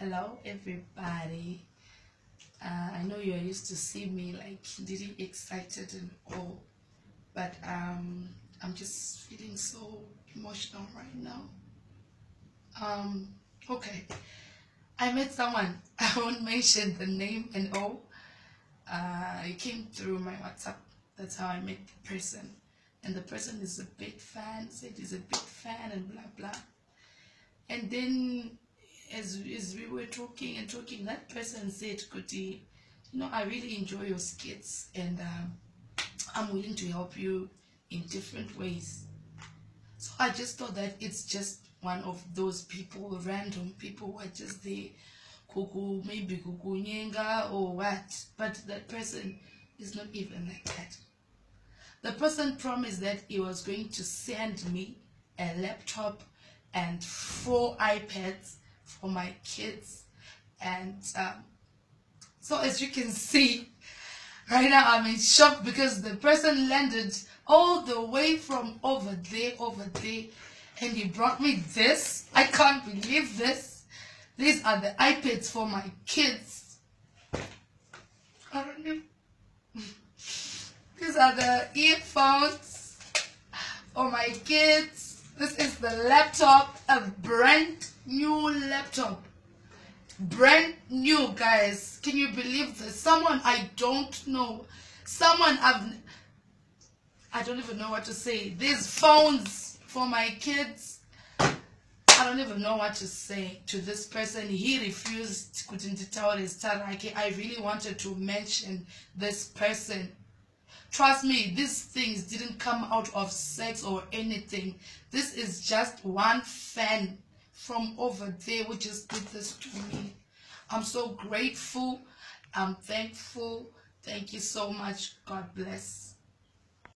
Hello everybody. I know you're used to see me like really excited and all, but I'm just feeling so emotional right now. Okay. I met someone. I won't mention the name and all. It came through my WhatsApp. That's how I met the person. And the person is a big fan, said he's a big fan and blah blah. And then as we were talking and talking, that person said, Kuti, I really enjoy your skits and I'm willing to help you in different ways. So I just thought that it's just one of those people, random people who are just there, kuku, maybe kuku nyenga or what. But that person is not even like that. The person promised that he was going to send me a laptop and 4 iPads for my kids. And so as you can see, right now I'm in shock because the person landed all the way from over there, and he brought me this. I can't believe this. These are the iPads for my kids. I don't know. These are the earphones for my kids. This is the laptop, a brand new laptop. Brand new, guys. Can you believe this? Someone I don't know. Someone I don't even know what to say. These phones for my kids. I don't even know what to say to this person. He refused. I really wanted to mention this person. Trust me, these things didn't come out of sex or anything. This is just one fan from over there who just did this to me. I'm so grateful. I'm thankful. Thank you so much. God bless.